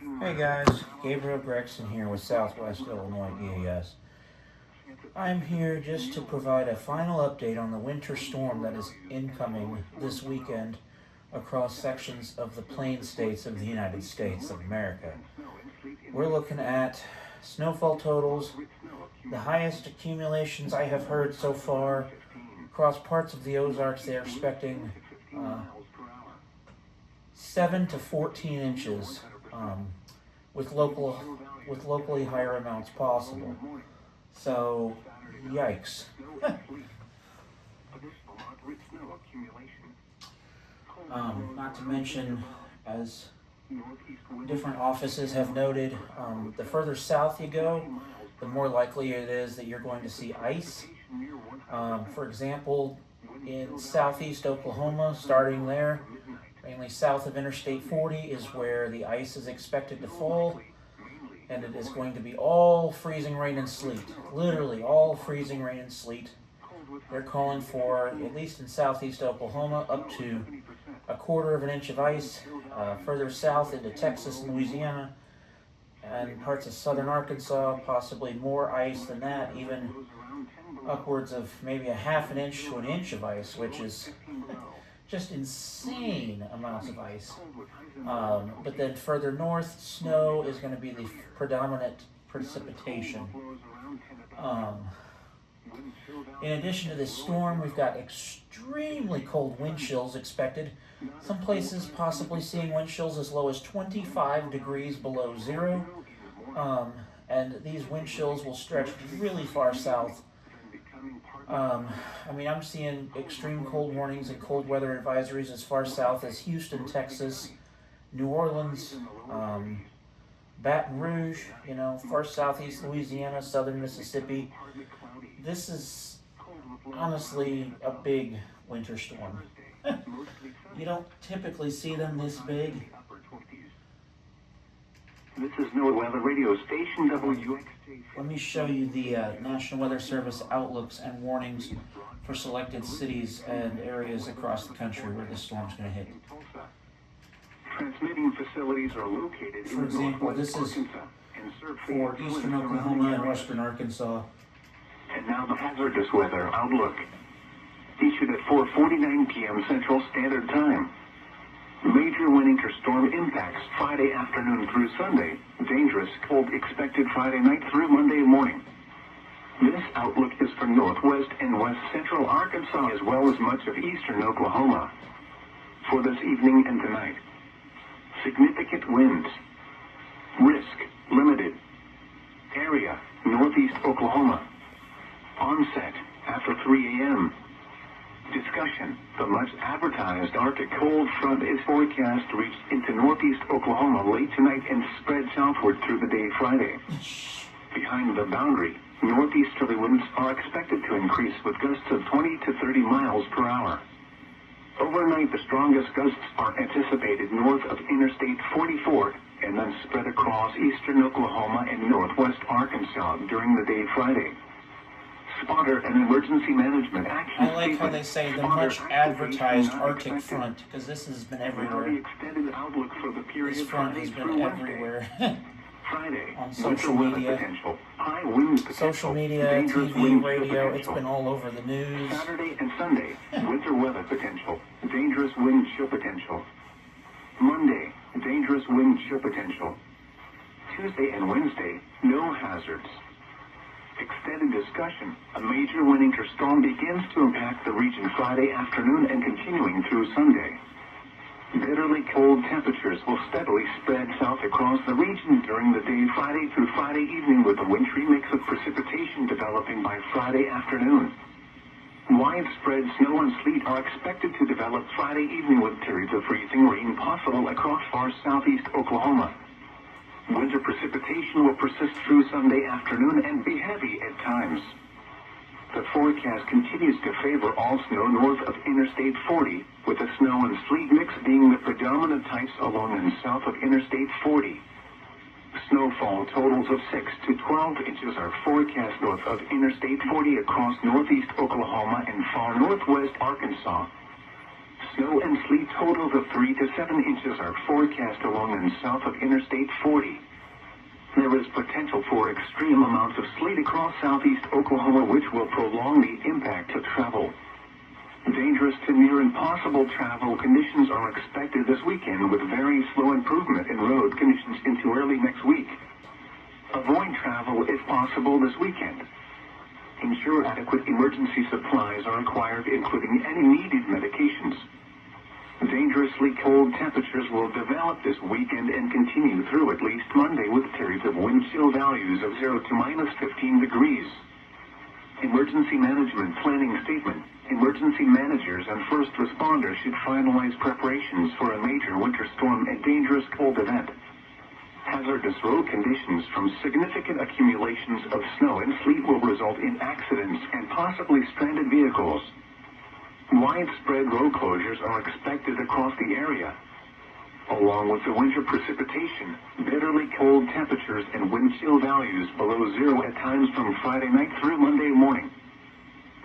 Hey guys, Gabriel Gregson here with Southwest Illinois DAS. I'm here just to provide a final update on the winter storm that is incoming this weekend across sections of the plain states of the United States of America. We're looking at snowfall totals, the highest accumulations I have heard so far across parts of the Ozarks. They're expecting 7 to 14 inches. With locally higher amounts possible. So, yikes. Not to mention, as different offices have noted, the further south you go, the more likely it is that you're going to see ice. For example, in southeast Oklahoma, starting there, mainly south of Interstate 40 is where the ice is expected to fall, and it is going to be all freezing rain and sleet. Literally all freezing rain and sleet. They're calling for, at least in southeast Oklahoma, up to 1/4 inch of ice. Further south into Texas and Louisiana, and parts of southern Arkansas, possibly more ice than that, even upwards of maybe 1/2 inch to 1 inch of ice, which is just insane amounts of ice. But then further north, snow is going to be the predominant precipitation. In addition to this storm, we've got extremely cold wind chills expected. Some places possibly seeing wind chills as low as 25 degrees below zero. And these wind chills will stretch really far south. I'm seeing extreme cold warnings and cold weather advisories as far south as Houston, Texas, New Orleans, Baton Rouge, far southeast Louisiana, southern Mississippi. This is honestly a big winter storm. You don't typically see them this big. This is NOAA Weather Radio Station WXT. Let me show you the National Weather Service outlooks and warnings for selected cities and areas across the country where this storm's going to hit. Transmitting facilities are located For example, this is for eastern Oklahoma and western Arkansas. And now the hazardous weather outlook. Issued at 4:49 p.m. Central Standard Time. Major winter storm impacts Friday afternoon through Sunday. Dangerous cold expected Friday night through Monday morning. This outlook is for northwest and west central Arkansas as well as much of eastern Oklahoma. For this evening and tonight. Significant winds. Risk limited. Area northeast Oklahoma. Onset after 3 a.m. Discussion. The much advertised Arctic cold front is forecast to reach into northeast Oklahoma late tonight and spread southward through the day Friday. Behind the boundary, northeasterly winds are expected to increase with gusts of 20 to 30 miles per hour. Overnight, the strongest gusts are anticipated north of Interstate 44 and then spread across eastern Oklahoma and northwest Arkansas during the day Friday. Spotter and emergency management action. I like how they say the much advertised Arctic front, because this has been everywhere. This front has been everywhere. Friday, on social media, TV, radio, it's been all over the news. Saturday and Sunday, winter weather potential, dangerous wind chill potential. Monday, dangerous wind chill potential. Tuesday and Wednesday, no hazards. Extended discussion. A major winter storm begins to impact the region Friday afternoon and continuing through Sunday. Bitterly cold temperatures will steadily spread south across the region during the day Friday through Friday evening, with a wintry mix of precipitation developing by Friday afternoon. Widespread snow and sleet are expected to develop Friday evening, with periods of freezing rain possible across far southeast Oklahoma. Winter precipitation will persist through Sunday afternoon and be heavy at times. The forecast continues to favor all snow north of Interstate 40, with the snow and sleet mix being the predominant types along and south of Interstate 40. Snowfall totals of 6 to 12 inches are forecast north of Interstate 40 across northeast Oklahoma and far northwest Arkansas. Snow and sleet totals of 3 to 7 inches are forecast along and south of Interstate 40. There is potential for extreme amounts of sleet across southeast Oklahoma, which will prolong the impact of travel. Dangerous to near impossible travel conditions are expected this weekend, with very slow improvement in road conditions into early next week. Avoid travel if possible this weekend. Ensure adequate emergency supplies are required, including any needed medications. Dangerously cold temperatures will develop this weekend and continue through at least Monday, with periods of wind chill values of 0 to minus 15 degrees. Emergency Management Planning Statement. Emergency managers and first responders should finalize preparations for a major winter storm and dangerous cold event. Hazardous road conditions from significant accumulations of snow and sleet will result in accidents and possibly stranded vehicles. Widespread road closures are expected across the area. Along with the winter precipitation, bitterly cold temperatures and wind chill values below zero at times from Friday night through Monday morning.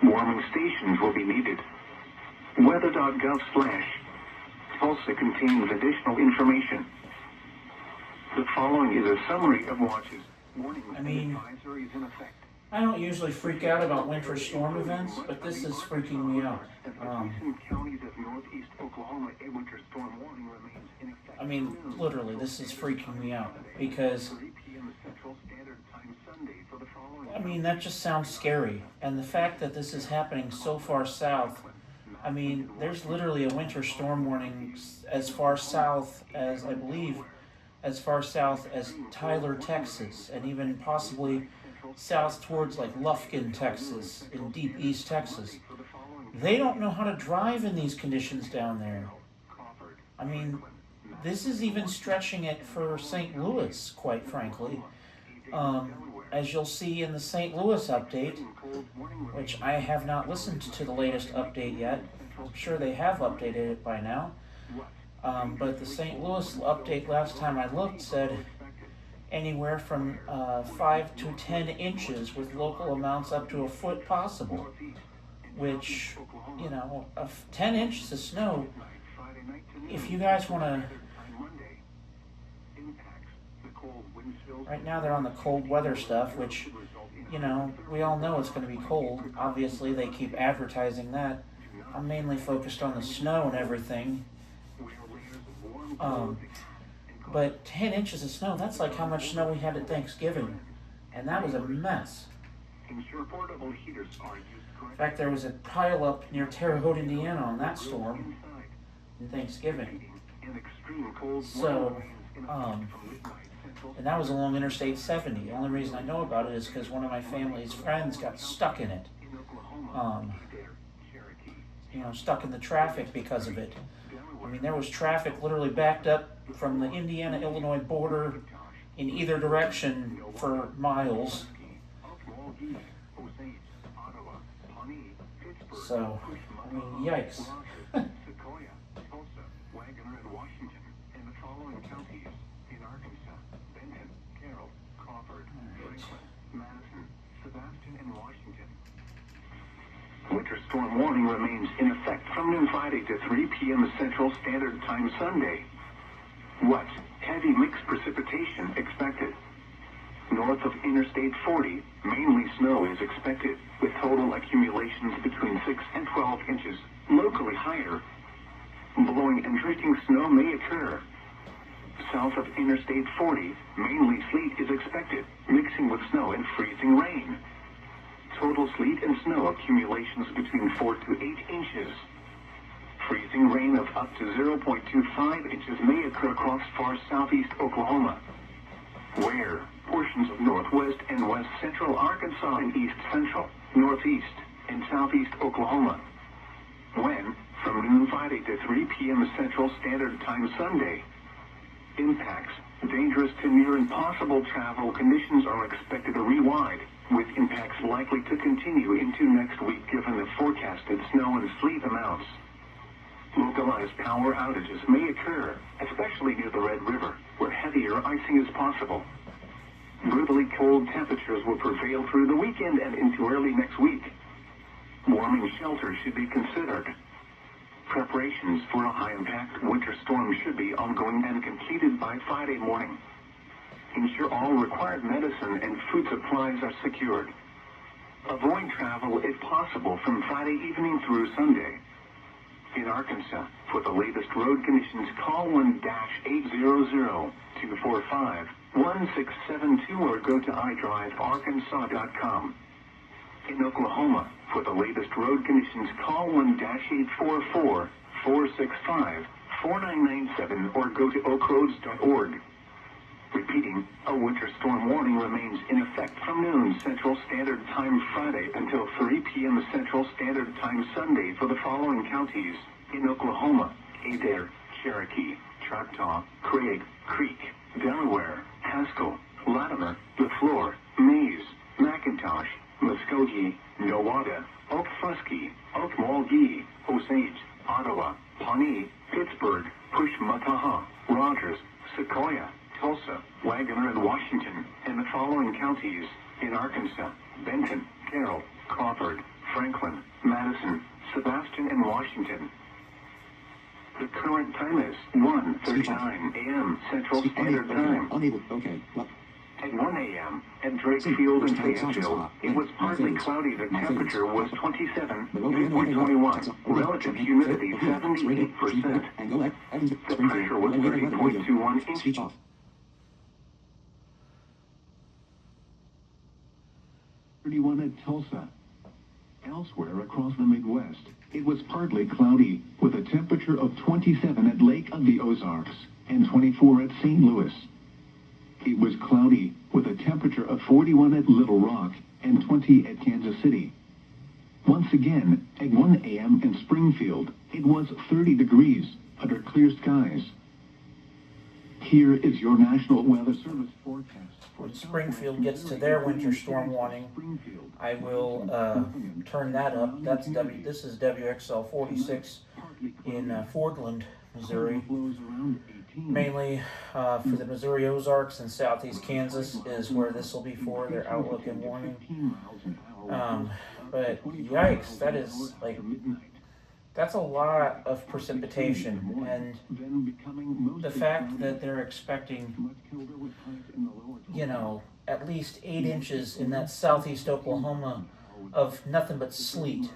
Warming stations will be needed. Weather.gov/Tulsa contains additional information. The following is a summary of watches, warnings, and advisories in effect. I don't usually freak out about winter storm events, but this is freaking me out. I mean, literally, this is freaking me out because, I mean, that just sounds scary. And the fact that this is happening so far south, I mean, there's literally a winter storm warning as far south as, I believe, as far south as Tyler, Texas, and even possibly south towards like Lufkin, Texas, in deep East Texas. They don't know how to drive in these conditions down there. I mean, this is even stretching it for St. Louis, quite frankly. As you'll see in the St. Louis update, which I have not listened to the latest update yet. I'm sure they have updated it by now. But the St. Louis update last time I looked said anywhere from 5 to 10 inches, with local amounts up to a foot possible. Which, 10 inches of snow, if you guys want to... Right now they're on the cold weather stuff, which, we all know it's going to be cold. Obviously, they keep advertising that. I'm mainly focused on the snow and everything. But 10 inches of snow, that's like how much snow we had at Thanksgiving. And that was a mess. In fact, there was a pileup near Terre Haute, Indiana on that storm in Thanksgiving. So, and that was along Interstate 70. The only reason I know about it is because one of my family's friends got stuck in it. Stuck in the traffic because of it. I mean, there was traffic literally backed up from the Indiana-Illinois border in either direction for miles. So, I mean, yikes. Winter storm warning remains in effect from noon Friday to 3 p.m. Central Standard Time Sunday. What? Heavy mixed precipitation expected. North of Interstate 40, mainly snow is expected, with total accumulations between 6 and 12 inches, locally higher. Blowing and drifting snow may occur. South of Interstate 40, mainly sleet is expected, mixing with snow and freezing rain. Total sleet and snow accumulations between 4 to 8 inches. Freezing rain of up to 0.25 inches may occur across far southeast Oklahoma, where portions of northwest and west central Arkansas and east central, northeast, and southeast Oklahoma. When, from noon Friday to 3 p.m. Central Standard Time Sunday, impacts, dangerous to near impossible travel conditions are expected to re-wide, with impacts likely to continue into next week given the forecasted snow and sleet amounts. Localized power outages may occur, especially near the Red River, where heavier icing is possible. Brutally cold temperatures will prevail through the weekend and into early next week. Warming shelters should be considered. Preparations for a high-impact winter storm should be ongoing and completed by Friday morning. Ensure all required medicine and food supplies are secured. Avoid travel if possible from Friday evening through Sunday. In Arkansas, for the latest road conditions, call 1-800-245-1672 or go to idrivearkansas.com. In Oklahoma, for the latest road conditions, call 1-844-465-4997 or go to oakroads.org. Repeating, a winter storm warning remains in effect from noon Central Standard Time Friday until 3 p.m. Central Standard Time Sunday for the following counties in Oklahoma: Adair, Cherokee, Choctaw, Craig, Creek, Delaware, Haskell, Latimer, LaFleur, Mays, McIntosh, Muskogee, Nowata, Okfuskee, Okmulgee, Osage, Ottawa, Pawnee, Pittsburgh, Pushmataha, Rogers, Sequoia, Tulsa, Wagner, and Washington, and the following counties in Arkansas: Benton, Carroll, Crawford, Franklin, Madison, Sebastian, and Washington. The current time is 1:39 a.m. Central Standard Time. Unable. Okay. Well, At 1 a.m. at Drakefield and Fayetteville, it was partly cloudy. The temperature was 27, dew point 21, relative humidity 78%. and go back. Evans, The pressure was 30.21 Speech inches. off. 31 at Tulsa. Elsewhere across the Midwest, it was partly cloudy, with a temperature of 27 at Lake of the Ozarks and 24 at St. Louis. It was cloudy, with a temperature of 41 at Little Rock and 20 at Kansas City. Once again, at 1 a.m. in Springfield, it was 30 degrees under clear skies. Here is your National Weather Service forecast. When Springfield gets to their winter storm warning, I will turn that up. This is WXL 46 in Fordland, Missouri. Mainly for the Missouri Ozarks and southeast Kansas is where this will be for their outlook and warning. But yikes, that's a lot of precipitation, and the fact that they're expecting, at least 8 inches in that southeast Oklahoma of nothing but sleet.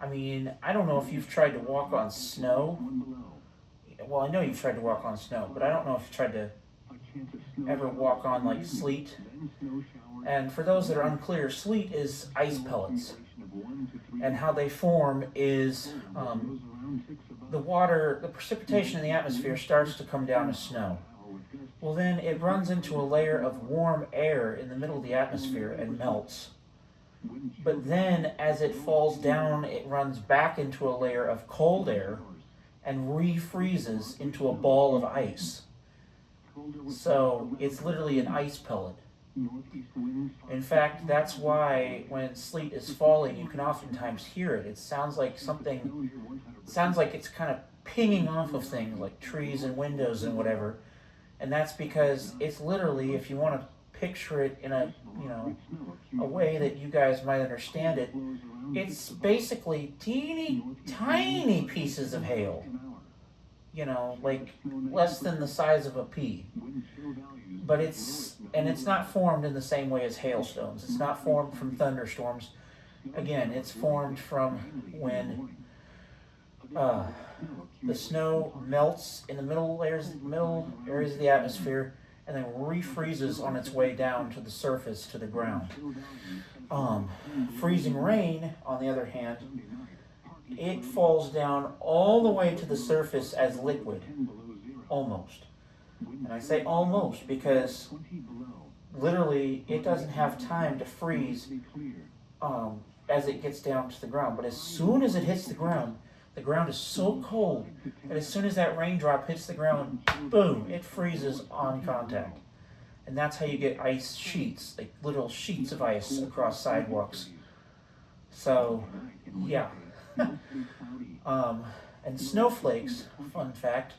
I mean, I don't know if you've tried to walk on snow. Well, I know you've tried to walk on snow, but I don't know if you've tried to ever walk on like sleet. And for those that are unclear, sleet is ice pellets. And how they form is the precipitation in the atmosphere starts to come down as snow. Well, then it runs into a layer of warm air in the middle of the atmosphere and melts. But then as it falls down, it runs back into a layer of cold air and refreezes into a ball of ice. So it's literally an ice pellet. In fact, that's why when sleet is falling, you can oftentimes hear it. It sounds like it's kind of pinging off of things like trees and windows and whatever. And that's because it's literally, if you want to picture it in a way that you guys might understand it, it's basically teeny tiny pieces of hail. Like less than the size of a pea. But it's not formed in the same way as hailstones. It's not formed from thunderstorms. Again, it's formed from when the snow melts in the middle areas of the atmosphere and then refreezes on its way down to the surface, to the ground. Freezing rain, on the other hand, it falls down all the way to the surface as liquid, almost. And I say almost because literally it doesn't have time to freeze as it gets down to the ground. But as soon as it hits the ground is so cold that as soon as that raindrop hits the ground, boom, it freezes on contact. And that's how you get ice sheets, like little sheets of ice across sidewalks. So, yeah. And snowflakes, fun fact,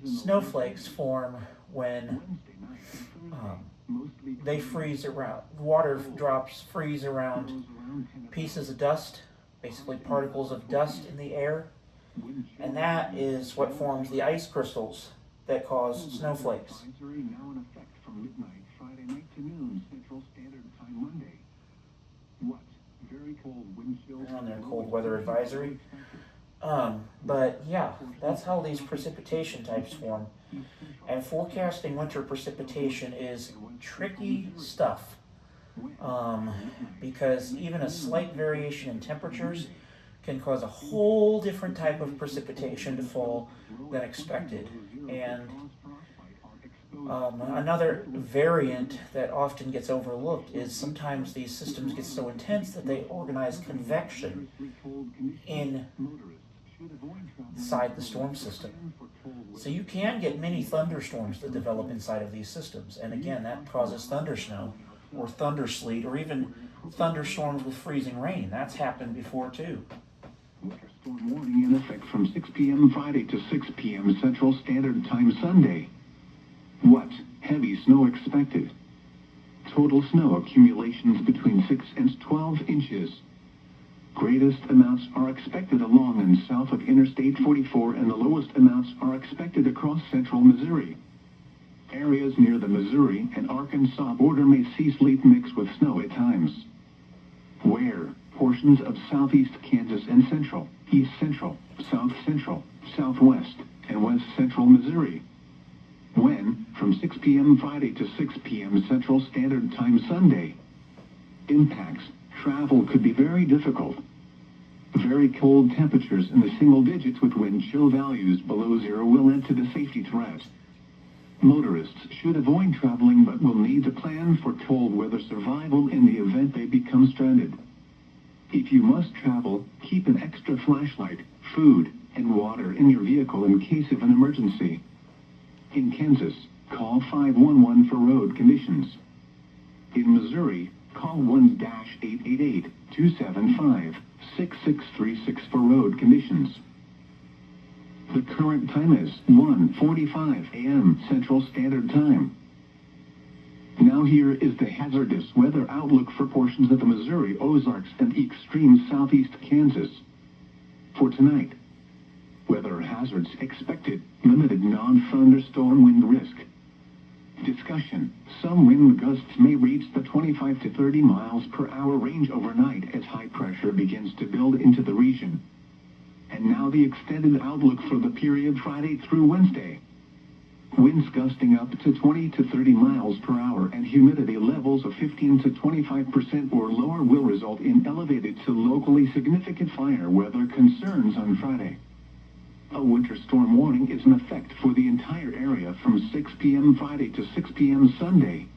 snowflakes form when they freeze around, water drops freeze around pieces of dust, basically particles of dust in the air. And that is what forms the ice crystals that cause snowflakes. Now in effect from midnight Friday night to noon Central Standard Time Monday. What? Very cold wind chills. On their cold weather advisory. But yeah, that's how these precipitation types form. And forecasting winter precipitation is tricky stuff. Because even a slight variation in temperatures can cause a whole different type of precipitation to fall than expected. And another variant that often gets overlooked is sometimes these systems get so intense that they organize convection inside the storm system. So you can get mini thunderstorms that develop inside of these systems. And again, that causes thundersnow or thundersleet or even thunderstorms with freezing rain. That's happened before too. Winter storm warning in effect from 6 p.m. Friday to 6 p.m. Central Standard Time Sunday. What? Heavy snow expected. Total snow accumulations between 6 and 12 inches. Greatest amounts are expected along and south of Interstate 44, and the lowest amounts are expected across central Missouri. Areas near the Missouri and Arkansas border may see sleet mixed with snow at times. Where? Portions of southeast Kansas and central, east central, south central, southwest, and west central Missouri. When? From 6 p.m. Friday to 6 p.m. Central Standard Time Sunday. Impacts. Travel could be very difficult. Very cold temperatures in the single digits with wind chill values below zero will add to the safety threat. Motorists should avoid traveling but will need to plan for cold weather survival in the event they become stranded. If you must travel, keep an extra flashlight, food, and water in your vehicle in case of an emergency. In Kansas, call 511 for road conditions. In Missouri, call 1-888-275-6636 for road conditions. The current time is 1:45 a.m. Central Standard Time. Now here is the hazardous weather outlook for portions of the Missouri Ozarks and extreme southeast Kansas. For tonight, weather hazards expected, limited non-thunderstorm wind risk. Discussion. Some wind gusts may reach the 25 to 30 miles per hour range overnight as high pressure begins to build into the region. And now the extended outlook for the period Friday through Wednesday. Winds gusting up to 20 to 30 miles per hour and humidity levels of 15 to 25% or lower will result in elevated to locally significant fire weather concerns on Friday. A winter storm warning is in effect for the entire area from 6 p.m. Friday to 6 p.m. Sunday.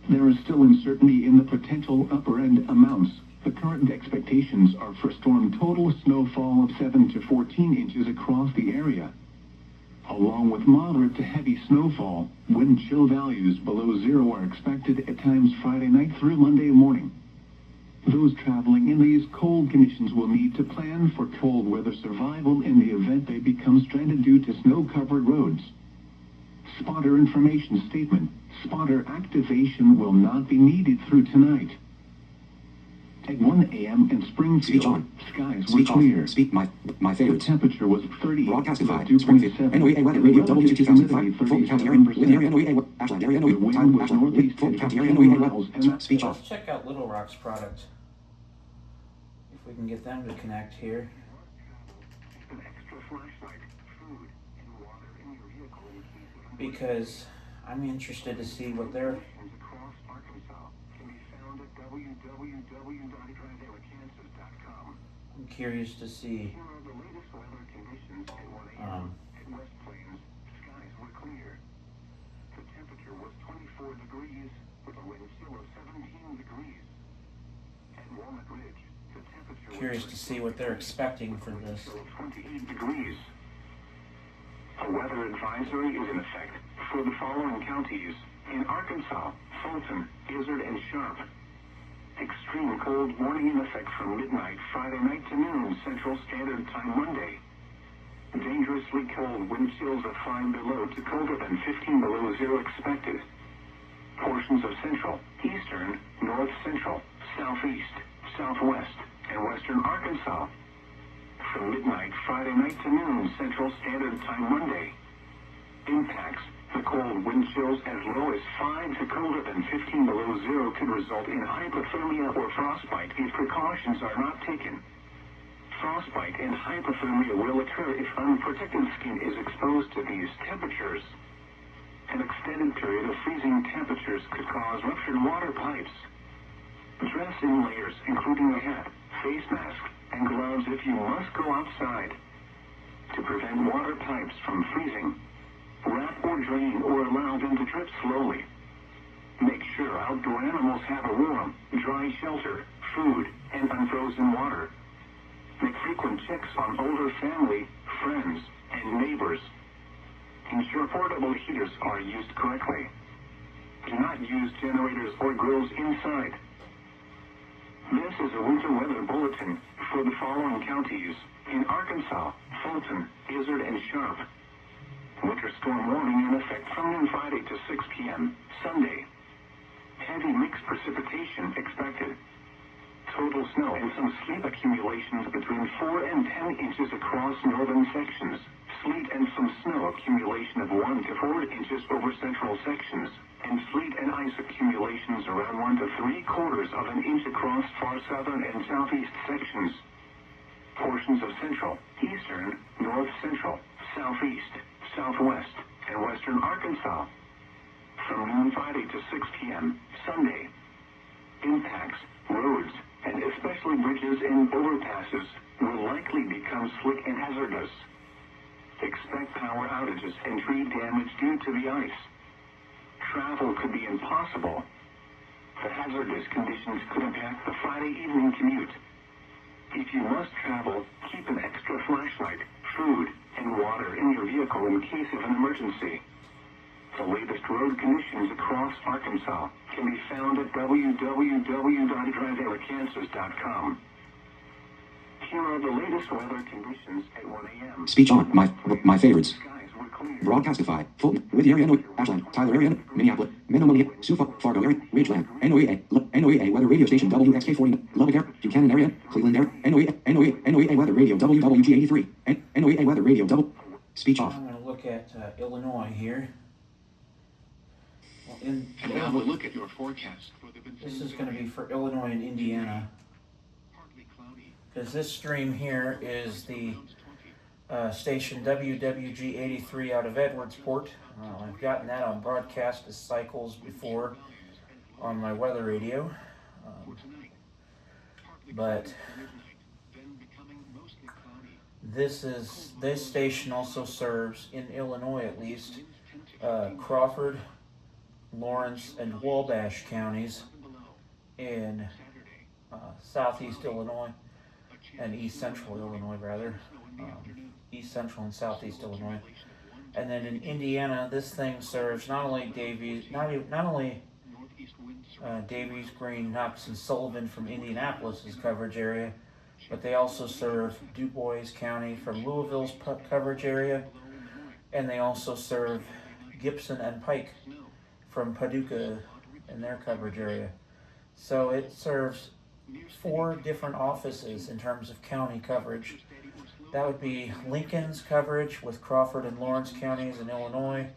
There is still uncertainty in the potential upper end amounts. The current expectations are for storm total snowfall of 7 to 14 inches across the area. Along with moderate to heavy snowfall, wind chill values below zero are expected at times Friday night through Monday morning. Those traveling in these cold conditions will need to plan for cold weather survival in the event they become stranded due to snow-covered roads. Spotter information statement. Spotter activation will not be needed through tonight. At 1 a.m. in Springfield, skies were clear. My favorite. The temperature was 30. Broadcasted by Springfield. NOEA Weather Radio WG 2005. Fulton County area. Within area NOEA. Ashland area NOEA. Time Ashland. Fulton County area NOEA Weather. Speech off. Let's check out Little Rock's product. If we can get them to connect here. An extra flashlight, food, and water in your vehicle in case of an Because I'm interested to see what they're across Arkansas can be found at www.drydailakansas.com. I'm curious to see. Here are the latest weather conditions at 1 a.m. At West Plains, skies were clear. The temperature was 24 degrees with a wind chill of 17 degrees. At Walnut Ridge, the temperature Curious to see what they're expecting for this. 28 degrees. A weather advisory is in effect for the following counties in Arkansas: Fulton, Izard, and Sharp. Extreme cold warning in effect from midnight Friday night to noon Central Standard Time Monday. Dangerously cold wind chills of 5 below to colder than 15 below zero expected. Portions of central, eastern, north central, southeast, southwest, and western Arkansas. from midnight Friday night to noon Central Standard Time Monday. Impacts. The cold wind chills as low as 5 to colder than 15 below zero could result in hypothermia or frostbite if precautions are not taken. Frostbite and hypothermia will occur if unprotected skin is exposed to these temperatures. An extended period of freezing temperatures could cause ruptured water pipes. Dress in layers, including a hat, face mask, and gloves if you must go outside. To prevent water pipes from freezing, wrap or drain or allow them to drip slowly. Make sure outdoor animals have a warm, dry shelter, food, and unfrozen water. Make frequent checks on older family, friends, and neighbors. Ensure portable heaters are used correctly. Do not use generators or grills inside. This is a winter weather bulletin for the following counties in Arkansas, Fulton, Izard, and Sharp. Winter storm warning in effect from noon Friday to 6 p.m. Sunday. Heavy mixed precipitation expected. Total snow and some sleet accumulations between 4 and 10 inches across northern sections. Sleet and some snow accumulation of 1 to 4 inches over central sections. And sleet and ice accumulations around 1 to 3/4 of an inch across far southern and southeast sections. Portions of central, eastern, north central, southeast, southwest, and western Arkansas. From noon Friday to 6 p.m. Sunday. Impacts, roads, and especially bridges and overpasses will likely become slick and hazardous. Expect power outages and tree damage due to the ice. Travel could be impossible. The hazardous conditions could impact the Friday evening commute. If you must travel, keep an extra flashlight, food, and water in your vehicle in case of an emergency. The latest road conditions across Arkansas can be found at www.drivearkansas.com. Here are the latest weather conditions at 1 a.m. Speech on. My favorites. Skies were clear. Broadcastify. Fulton, Whittier area, Ashland, Tyler area, Minneapolis, Menominee, Sioux Falls, Fargo area, Ridgeland, NOEA weather radio station WXK40, Lubbock area, Buchanan area, Cleveland area, NOEA weather radio WWG83, NOEA weather radio double. Speech off. I'm going to look at Illinois here. Well, Now we'll look at your forecast for the this is going to be for Illinois and Indiana, partly cloudy. because this stream here is the station WWG83 out of Edwardsport. I've gotten that on broadcast as cycles before on my weather radio, but this station also serves, in Illinois at least, Crawford, Lawrence, and Wabash counties in southeast Illinois and east central Illinois, rather. East central and southeast Illinois. And then in Indiana, this thing serves not only Davies, Davies, Green, Knox, and Sullivan from Indianapolis's coverage area, but they also serve Du Bois County from Louisville's coverage area, and they also serve Gibson and Pike from Paducah in their coverage area. So it serves 4 different offices in terms of county coverage. That would be Lincoln's coverage with Crawford and Lawrence counties in Illinois,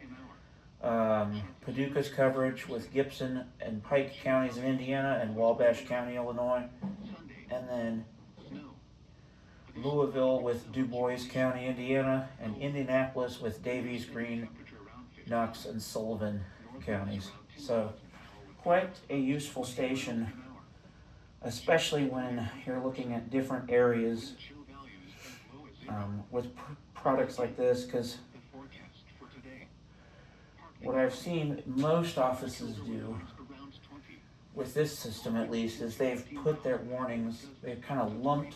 Paducah's coverage with Gibson and Pike counties in Indiana and Wabash County, Illinois, and then Louisville with Du Bois County, Indiana, and Indianapolis with Davies, Green, Knox, and Sullivan counties. So quite a useful station, especially when you're looking at different areas with products like this, because what I've seen most offices do with this system, at least, is they've put their warnings, they've kind of lumped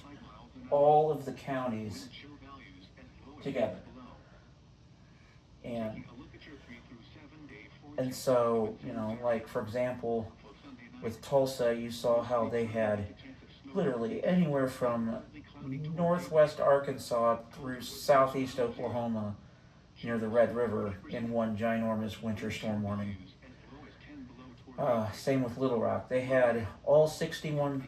all of the counties together. And so, like for example, with Tulsa, you saw how they had literally anywhere from northwest Arkansas through southeast Oklahoma near the Red River in one ginormous winter storm warning. Same with Little Rock. They had all 61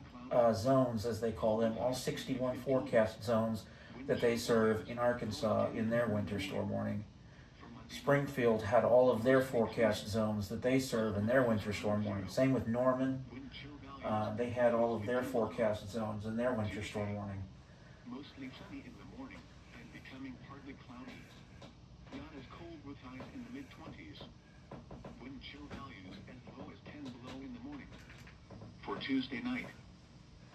zones, as they call them, all 61 forecast zones that they serve in Arkansas in their winter storm warning. Springfield had all of their forecast zones that they serve in their winter storm warning. Same with Norman. They had all of their forecast zones in their winter storm warning. Mostly sunny in the morning and becoming partly cloudy. Not as cold with highs in the mid-20s. Wind chill values as low as 10 below in the morning. For Tuesday night,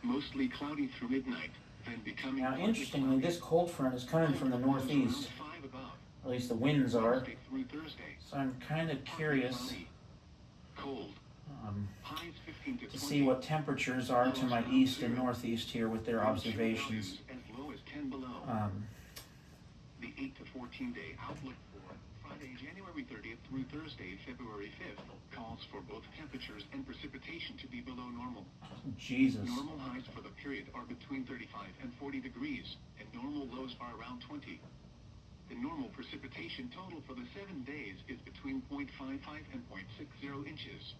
mostly cloudy through midnight, then becoming Now, interestingly, this cold front is coming from the northeast. At least the winds are. So I'm kind of curious to see what temperatures are to my east and northeast here with their observations. The 8 to 14 day outlook for Friday, January 30th through Thursday, February 5th, calls for both temperatures and precipitation to be below normal. Jesus. Normal highs for the period are between 35 and 40 degrees, and normal lows are around 20. The normal precipitation total for the 7 days is between 0.55 and 0.60 inches.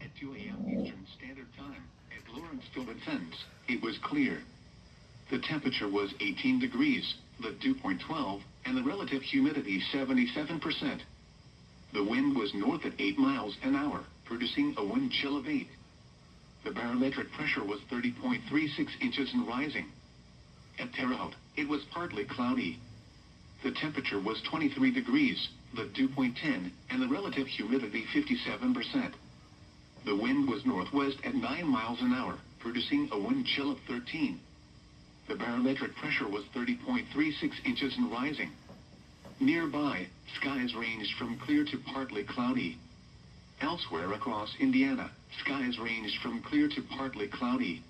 At 2 a.m. Eastern Standard Time, at Lawrenceville, Vincennes, it was clear. The temperature was 18 degrees, the dew point 12, and the relative humidity 77%. The wind was north at 8 miles an hour, producing a wind chill of 8. The barometric pressure was 30.36 inches and rising. At Terre Haute, it was partly cloudy. The temperature was 23 degrees, the dew point 10, and the relative humidity 57%. The wind was northwest at 9 miles an hour, producing a wind chill of 13. The barometric pressure was 30.36 inches and rising. Nearby, skies ranged from clear to partly cloudy. Elsewhere across Indiana, skies ranged from clear to partly cloudy.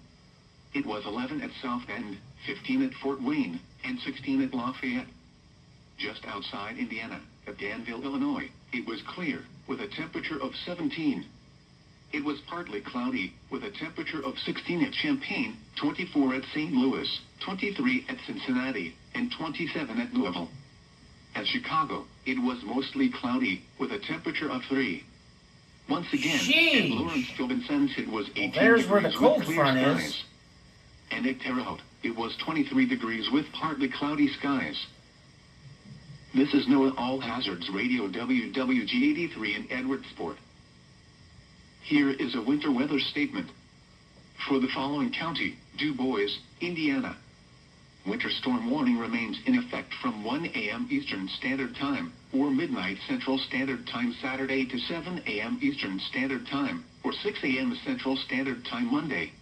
It was 11 at South Bend, 15 at Fort Wayne, and 16 at Lafayette. Just outside Indiana, at Danville, Illinois, it was clear, with a temperature of 17. It was partly cloudy, with a temperature of 16 at Champaign, 24 at St. Louis, 23 at Cincinnati, and 27 at Louisville. At Chicago, it was mostly cloudy, with a temperature of 3. Once again, at Lawrenceville, Vincennes, it was 18 there's degrees where the cold with clear front skies. is. And at Terre Haute, it was 23 degrees with partly cloudy skies. This is NOAA All Hazards Radio WWG-83 in Edwardsport. Here is a winter weather statement. For the following county, Du Bois, Indiana. Winter storm warning remains in effect from 1 a.m. Eastern Standard Time, or midnight Central Standard Time Saturday to 7 a.m. Eastern Standard Time, or 6 a.m. Central Standard Time Monday.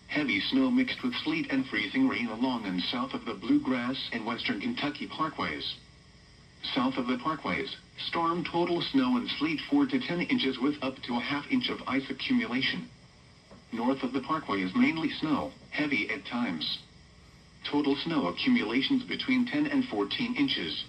Heavy snow mixed with sleet and freezing rain along and south of the Bluegrass and Western Kentucky parkways. South of the parkways, storm total snow and sleet 4 to 10 inches with up to a half inch of ice accumulation. North of the parkways mainly snow, heavy at times. Total snow accumulations between 10 and 14 inches.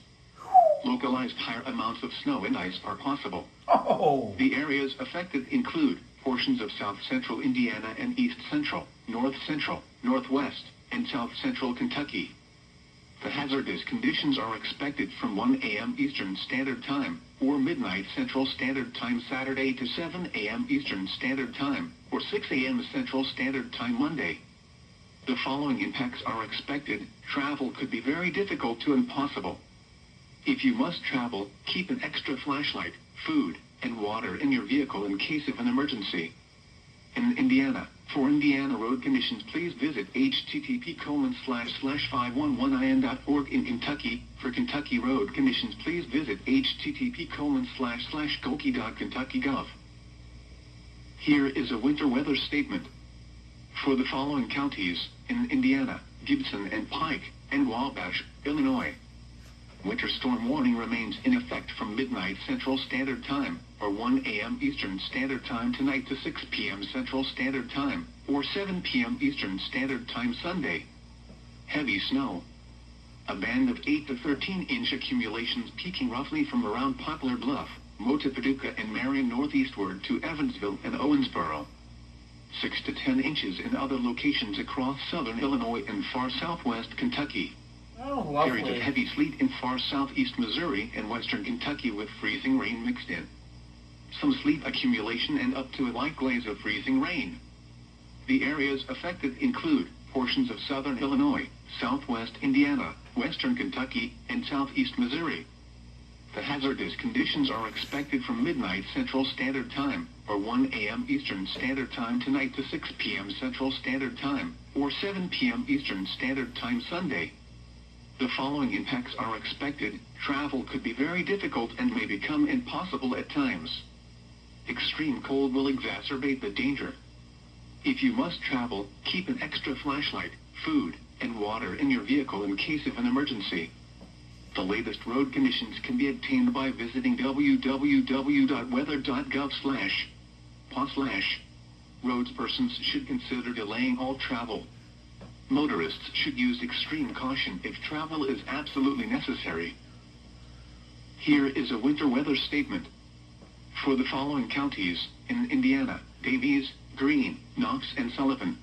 Localized higher amounts of snow and ice are possible. Oh! The areas affected include portions of south central Indiana and east central, north central, northwest, and south central Kentucky. The hazardous conditions are expected from 1 a.m. Eastern Standard Time, or midnight Central Standard Time Saturday to 7 a.m. Eastern Standard Time, or 6 a.m. Central Standard Time Monday. The following impacts are expected. Travel could be very difficult to impossible. If you must travel, keep an extra flashlight, food, and water in your vehicle in case of an emergency. In Indiana, for Indiana road conditions, please visit http://511in.org. In Kentucky, for Kentucky road conditions, please visit http://goki.kentucky.gov. Here is a winter weather statement. For the following counties, in Indiana, Gibson and Pike, and Wabash, Illinois. Winter storm warning remains in effect from midnight Central Standard Time, or 1 a.m. Eastern Standard Time tonight to 6 p.m. Central Standard Time, or 7 p.m. Eastern Standard Time Sunday. Heavy snow. A band of 8 to 13-inch accumulations peaking roughly from around Poplar Bluff, Mota Paducah and Marion northeastward to Evansville and Owensboro. 6 to 10 inches in other locations across southern Illinois and far southwest Kentucky. Oh, Periods of lovely. heavy sleet in far southeast Missouri and western Kentucky with freezing rain mixed in. Some sleet accumulation and up to a light glaze of freezing rain. The areas affected include portions of southern Illinois, southwest Indiana, western Kentucky, and southeast Missouri. The hazardous conditions are expected from midnight Central Standard Time, or 1 a.m. Eastern Standard Time tonight to 6 p.m. Central Standard Time, or 7 p.m. Eastern Standard Time Sunday. The following impacts are expected. Travel could be very difficult and may become impossible at times. Extreme cold will exacerbate the danger. If you must travel, keep an extra flashlight, food, and water in your vehicle in case of an emergency. The latest road conditions can be obtained by visiting www.weather.gov/PA/. Roads persons should consider delaying all travel. Motorists should use extreme caution if travel is absolutely necessary. Here is a winter weather statement. For the following counties, in Indiana, Davies, Greene, Knox, and Sullivan.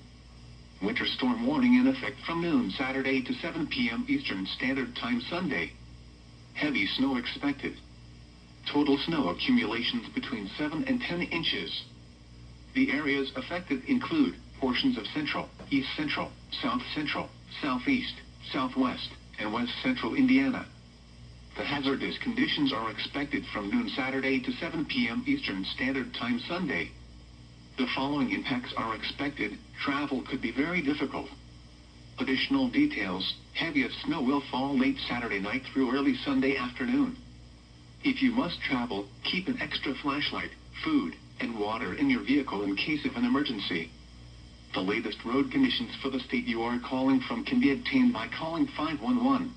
Winter storm warning in effect from noon Saturday to 7 p.m. Eastern Standard Time Sunday. Heavy snow expected. Total snow accumulations between 7 and 10 inches. The areas affected include portions of central, east central, south central, southeast, southwest, and west central Indiana. The hazardous conditions are expected from noon Saturday to 7 p.m. Eastern Standard Time Sunday. The following impacts are expected. Travel could be very difficult. Additional details: heaviest snow will fall late Saturday night through early Sunday afternoon. If you must travel, keep an extra flashlight, food, and water in your vehicle in case of an emergency. The latest road conditions for the state you are calling from can be obtained by calling 511.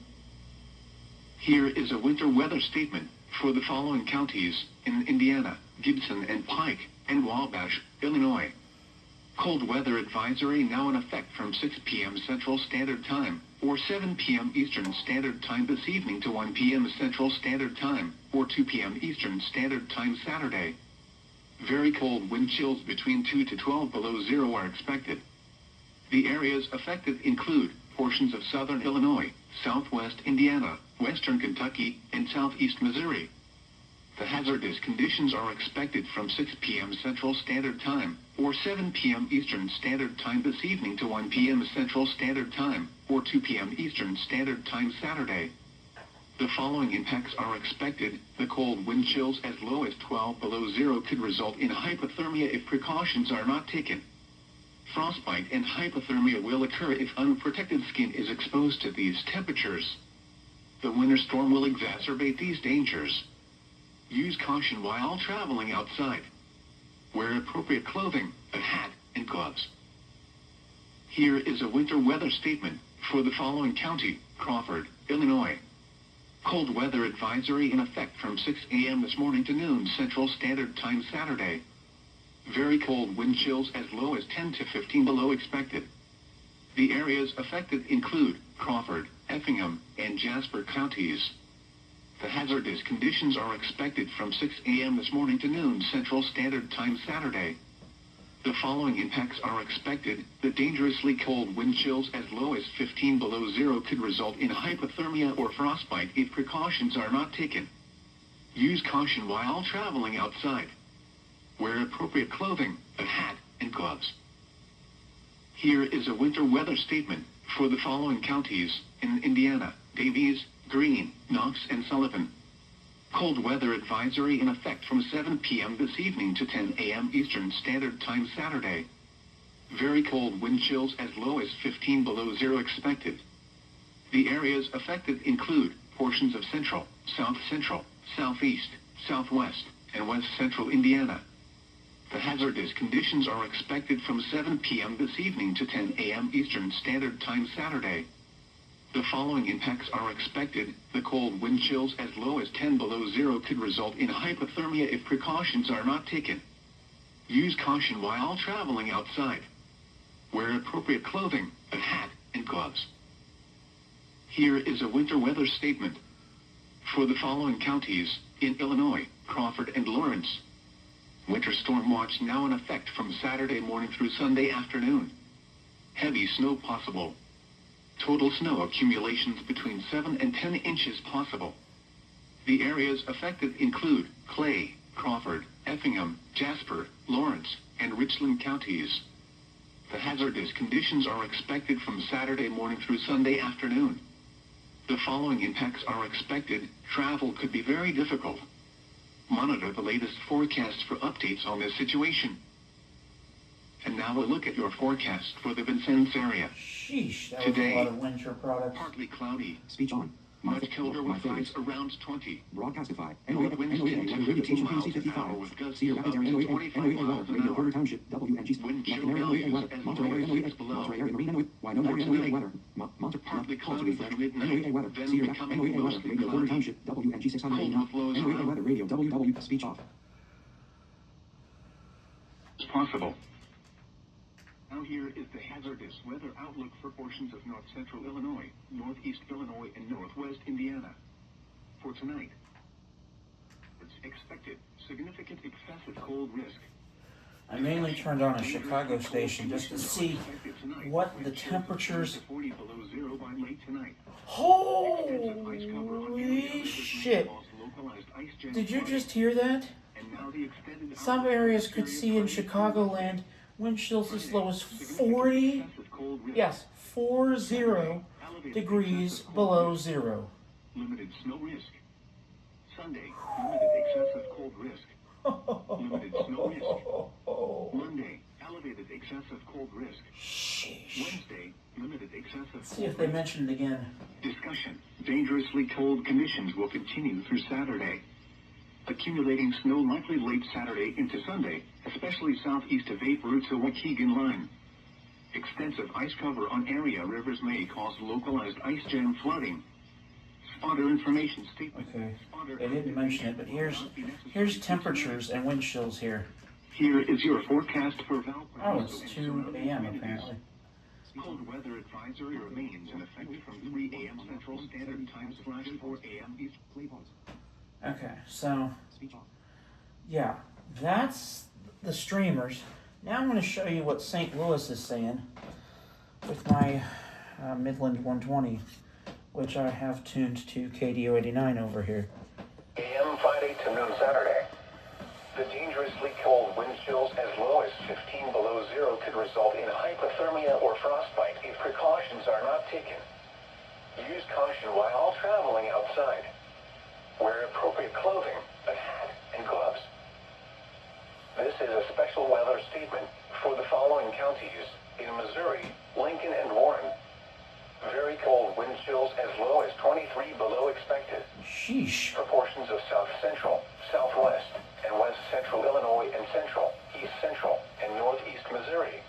Here is a winter weather statement for the following counties, in Indiana, Gibson and Pike, and Wabash, Illinois. Cold weather advisory now in effect from 6 p.m. Central Standard Time, or 7 p.m. Eastern Standard Time this evening to 1 p.m. Central Standard Time, or 2 p.m. Eastern Standard Time Saturday. Very cold wind chills between 2 to 12 below zero are expected. The areas affected include portions of southern Illinois, southwest Indiana, western Kentucky, and southeast Missouri. The hazardous conditions are expected from 6 p.m. Central Standard Time, or 7 p.m. Eastern Standard Time this evening to 1 p.m. Central Standard Time, or 2 p.m. Eastern Standard Time Saturday. The following impacts are expected. The cold wind chills as low as 12 below zero could result in hypothermia if precautions are not taken. Frostbite and hypothermia will occur if unprotected skin is exposed to these temperatures. The winter storm will exacerbate these dangers. Use caution while traveling outside. Wear appropriate clothing, a hat, and gloves. Here is a winter weather statement for the following county, Crawford, Illinois. Cold weather advisory in effect from 6 a.m. this morning to noon Central Standard Time Saturday. Very cold wind chills as low as 10 to 15 below expected. The areas affected include Crawford, Effingham, and Jasper counties. The hazardous conditions are expected from 6 a.m. this morning to noon Central Standard Time Saturday. The following impacts are expected. The dangerously cold wind chills as low as 15 below zero could result in hypothermia or frostbite if precautions are not taken. Use caution while traveling outside. Wear appropriate clothing, a hat, and gloves. Here is a winter weather statement for the following counties, in Indiana, Davies, Greene, Knox, and Sullivan. Cold weather advisory in effect from 7 p.m. this evening to 10 a.m. Eastern Standard Time Saturday. Very cold wind chills as low as 15 below zero expected. The areas affected include portions of central, south central, southeast, southwest, and west central Indiana. The hazardous conditions are expected from 7 p.m. this evening to 10 a.m. Eastern Standard Time Saturday. The following impacts are expected. The cold wind chills as low as 10 below zero could result in hypothermia if precautions are not taken. Use caution while traveling outside. Wear appropriate clothing, a hat, and gloves. Here is a winter weather statement for the following counties, in Illinois, Crawford and Lawrence. Winter storm watch now in effect from Saturday morning through Sunday afternoon. Heavy snow possible. Total snow accumulations between 7 and 10 inches possible. The areas affected include Clay, Crawford, Effingham, Jasper, Lawrence, and Richland counties. The hazardous conditions are expected from Saturday morning through Sunday afternoon. The following impacts are expected. Travel could be very difficult. Monitor the latest forecast for updates on this situation. And now a look at your forecast for the Vincennes area. Sheesh, that was Today, a lot of winter products. Partly cloudy. Speech on. Much colder My with highs favorites. around 20. Broadcastify. North winds 10 to 15 radio miles station an hour 55. with gusts Cedar up Rapids area to NOAA, 25 NOAA miles weather, an radio hour. Porter Township, WNG, Wind chill Lafayette area values NOAA weather, as Monterey low area as NOAA, 6 below. Monterey area Marine NOAA, Wynonna area NOAA weather, Partly cloudy Monterey by fresh, midnight, NOAA weather, then Cedar becoming NOAA weather, mostly radio Porter cloudy. Township, WNG 600 Cold flows NOAA around. weather, radio WW, speech off. It's possible. Now here is the hazardous weather outlook for portions of north central Illinois, northeast Illinois, and northwest Indiana. For tonight, it's expected significant excessive cold risk. I mainly turned on a Chicago station just to see what the temperatures. Holy shit! Did you just hear that? Some areas could see in Chicagoland wind chills as low as 40, yes, 40 degrees below zero. Limited snow risk. Sunday, limited excessive cold risk. Limited snow risk. Monday, elevated excessive cold risk. Sheesh. Wednesday, limited excessive See cold if they risk. mention it again. Discussion. Dangerously cold conditions will continue through Saturday. Accumulating snow likely late Saturday into Sunday, especially southeast of 8 route to Waukegan line. Extensive ice cover on area rivers may cause localized ice jam flooding. Spotter information statement. Okay, they didn't mention it, but here's temperatures and wind chills here. Here is your forecast for Valparaiso. Oh, it's and 2 surrounding a.m. communities. apparently. Cold weather advisory remains in effect from 3 a.m. Central Standard Time / 4 a.m. East. Play pause. Okay, so Speech off. yeah, that's the streamers. Now I'm going to show you what St. Louis is saying with my Midland 120, which I have tuned to KDO 89 over here. AM Friday to noon Saturday. The dangerously cold wind chills as low as 15 below zero could result in hypothermia or frostbite if precautions are not taken. Use caution while traveling outside. Wear appropriate clothing, a hat, and gloves. This is a special weather statement for the following counties in Missouri, Lincoln, and Warren. Very cold wind chills as low as 23 below expected. Sheesh. For portions of south central, southwest, and west central Illinois and central, east central, and northeast Missouri.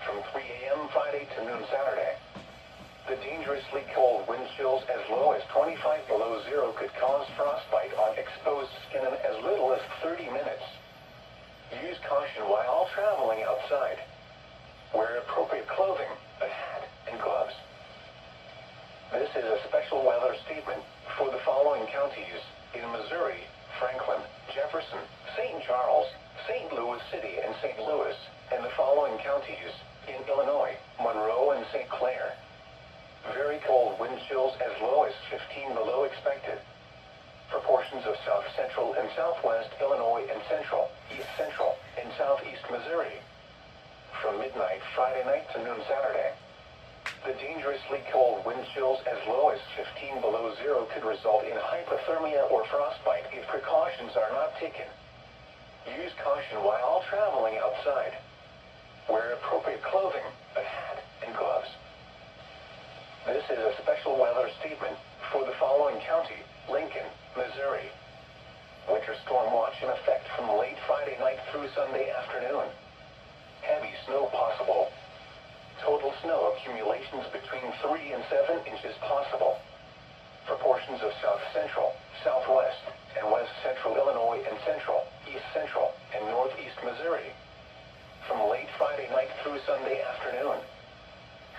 From 3 a.m. Friday to noon Saturday. The dangerously cold wind chills as low as 25 below zero could cause frostbite on exposed skin in as little as 30 minutes. Use caution while traveling outside. Wear appropriate clothing, a hat, and gloves. This is a special weather statement for the following counties in Missouri, Franklin, Jefferson, St. Charles, St. Louis City, and St. Louis, and the following counties in Illinois, Monroe and St. Clair. Very cold wind chills as low as 15 below expected. For portions of south central and southwest Illinois and central, east central, and southeast Missouri. From midnight Friday night to noon Saturday. The dangerously cold wind chills as low as 15 below zero could result in hypothermia or frostbite if precautions are not taken. Use caution while traveling outside. Wear appropriate clothing, a hat, and gloves. This is a special weather statement for the following county, Lincoln, Missouri. Winter storm watch in effect from late Friday night through Sunday afternoon. Heavy snow possible. Total snow accumulations between 3 and 7 inches possible. For portions of south central, southwest, and west central Illinois and central, east central, and northeast Missouri. From late Friday night through Sunday afternoon.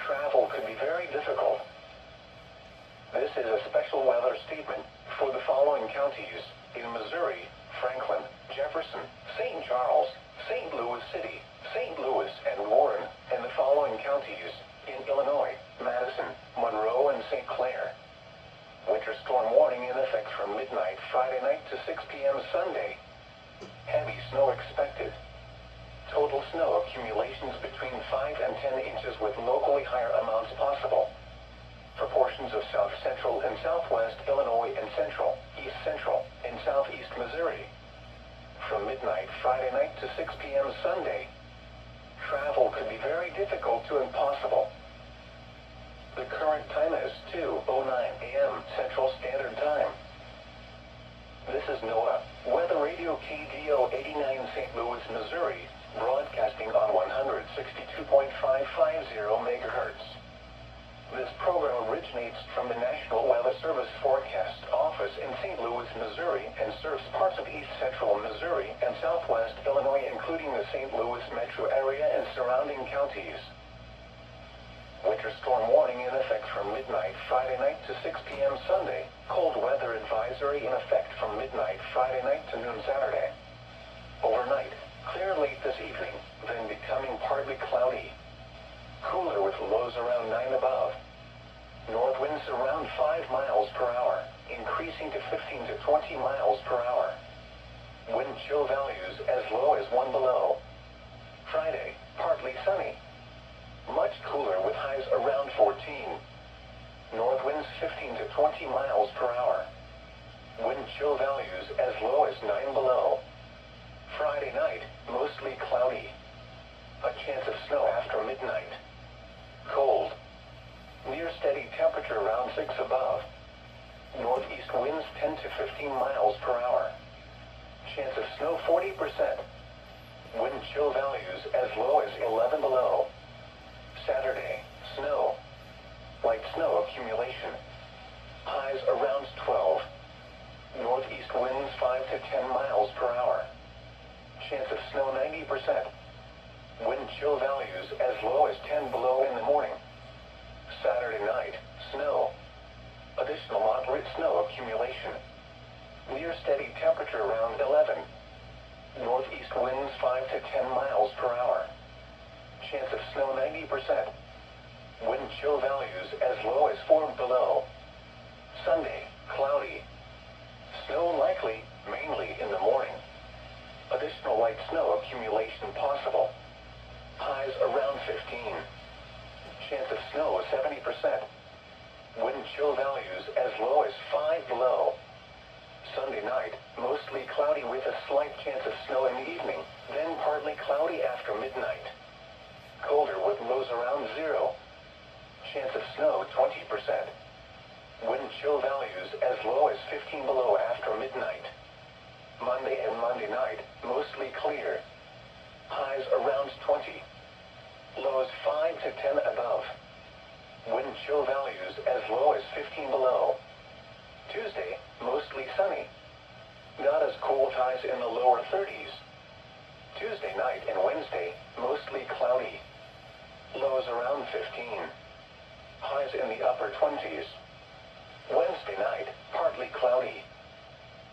Travel could be very difficult. This is a special weather statement for the following counties in Missouri, Franklin, Jefferson, St. Charles, St. Louis City, St. Louis, and Warren, and the following counties in Illinois, Madison, Monroe, and St. Clair. Winter storm warning in effect from midnight Friday night to 6 p.m. Sunday. Heavy snow expected. Total total snow accumulations between 5 and 10 inches with locally higher amounts possible. For portions of south central and southwest Illinois and central, east central, and southeast Missouri. From midnight Friday night to 6 p.m. Sunday, travel could be very difficult to impossible. The current time is 2:09 a.m. Central Standard Time. This is NOAA, Weather Radio KDO 89 St. Louis, Missouri, broadcasting on 162.550 MHz. This program originates from the National Weather Service Forecast Office in St. Louis, Missouri, and serves parts of east central Missouri and southwest Illinois, including the St. Louis metro area and surrounding counties. Winter storm warning in effect from midnight Friday night to 6 p.m. Sunday. Cold weather advisory in effect from midnight Friday night to noon Saturday. Overnight, clear late this evening, then becoming partly cloudy. Cooler with lows around 9 above. North winds around 5 miles per hour, increasing to 15 to 20 miles per hour. Wind chill values as low as 1 below. Friday, partly sunny. Much cooler with highs around 14. North winds 15 to 20 miles per hour. Wind chill values as low as 9 below. Friday night, mostly cloudy. A chance of snow after midnight. Cold. Near steady temperature around 6 above. Northeast winds 10 to 15 miles per hour. Chance of snow 40%. Wind chill values as low as 11 below. Saturday, snow. Light snow accumulation. Highs around 12. Northeast winds 5 to 10 miles per hour. Chance of snow 90%. Wind chill values as low as 10 below in the morning. Saturday night, snow. Additional moderate snow accumulation. Near steady temperature around 11. Northeast winds 5 to 10 miles per hour. Chance of snow 90%. Wind chill values as low as 4 below. Sunday, cloudy. Snow likely, mainly in the morning. Additional light snow accumulation possible. Highs around 15. Chance of snow 70%. Wind chill values as low as 5 below. Sunday night, mostly cloudy with a slight chance of snow in the evening, then partly cloudy after midnight. Colder with lows around 0. Chance of snow 20%. Wind chill values as low as 15 below after midnight. Monday and Monday night, mostly clear. Highs around 20. Lows 5 to 10 above. Wind chill values as low as 15 below. Tuesday, mostly sunny. Not as cold, highs in the lower 30s. Tuesday night and Wednesday, mostly cloudy. Lows around 15. Highs in the upper 20s. Wednesday night, partly cloudy.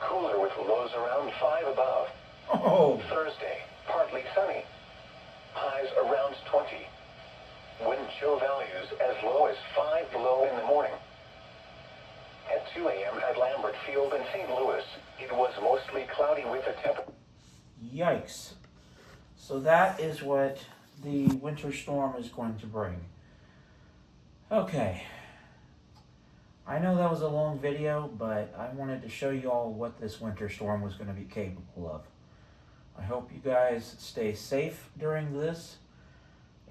Cooler with lows around 5 above. Oh, Thursday, partly sunny. Highs around 20. Wind chill values as low as 5 below in the morning. At 2 a.m. at Lambert Field in St. Louis, it was mostly cloudy with a temperature. yikes. So that is what the winter storm is going to bring. Okay. I know that was a long video, but I wanted to show you all what this winter storm was going to be capable of. I hope you guys stay safe during this.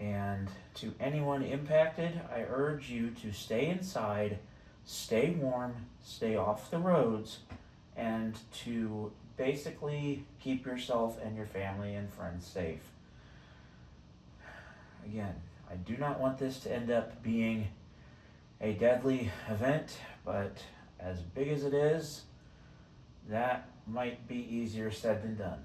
And to anyone impacted, I urge you to stay inside, stay warm, stay off the roads, and to basically keep yourself and your family and friends safe. Again, I do not want this to end up being a deadly event, but as big as it is, that might be easier said than done.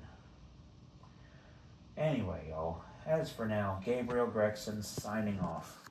Anyway, y'all, as for now, Gabriel Gregson signing off.